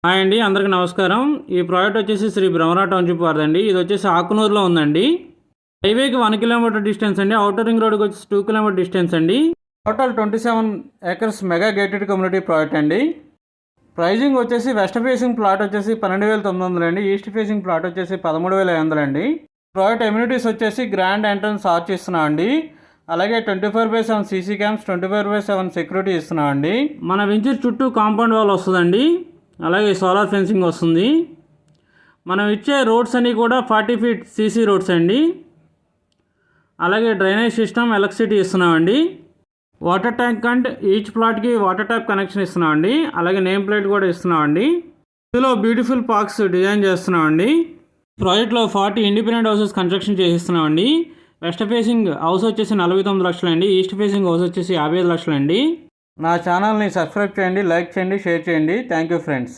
Hi అండి, అందరికీ నమస్కారం. ఈ ప్రాజెక్ట్ వచ్చేసి శ్రీ బ్రహ్మరా టౌన్షిప్ వారిదండి. ఇది వచ్చేసి ఆకునూరులో ఉందండి. హైవేకి 1 కిలోమీటర్ డిస్టెన్స్ అండి. అవుటర్ రింగ్ రోడ్కి వచ్చేసి 2 కిలోమీటర్ డిస్టెన్స్ అండి. Total 27 acres mega gated community project అండి. ప్రైజింగ్ వచ్చేసి వెస్ట్ ఫేసింగ్ ప్లాట్ వచ్చేసి 12,900 అండి. ఈస్ట్ ఫేసింగ్ ప్లాట్ వచ్చేసి 13,500 అండి. ప్రాజెక్ట్ ఎమ్యూనిటీస్ వచ్చేసి గ్రాండ్ ఎంట్రన్స్ ఆర్చ్ ఇస్తున్నాం అండి. అలాగే 24/7 సీసీ క్యామ్స్, 24/7 సెక్యూరిటీ ఇస్తున్నాం అండి. మన వెంచర్ చుట్టూ కాంపౌండ్ వాల్ వస్తుందండి. అలాగే సోలార్ ఫెన్సింగ్ వస్తుంది. మనం ఇచ్చే రోడ్స్ అన్నీ కూడా 40 ఫీట్ సీసీ రోడ్స్ అండి. అలాగే డ్రైనేజ్ సిస్టమ్, ఎలక్ట్రిసిటీ ఇస్తున్నామండి. వాటర్ ట్యాంక్ అండ్ ఈచ్ ప్లాట్కి వాటర్ ట్యాప్ కనెక్షన్ ఇస్తున్నామండి. అలాగే నేమ్ ప్లేట్ కూడా ఇస్తున్నామండి. ఇందులో బ్యూటిఫుల్ పార్క్స్ డిజైన్ చేస్తున్నామండి. ప్రాజెక్ట్లో 40 ఇండిపెండెంట్ హౌసెస్ కన్స్ట్రక్షన్ చేసిస్తున్నామండి. వెస్ట్ ఫేసింగ్ హౌస్ వచ్చేసి 49 లక్షలు అండి. ఈస్ట్ ఫేసింగ్ హౌస్ వచ్చేసి 55 లక్షలు అండి. నా ఛానల్ని సబ్స్క్రైబ్ చేయండి, లైక్ చేయండి, షేర్ చేయండి. Thank you friends.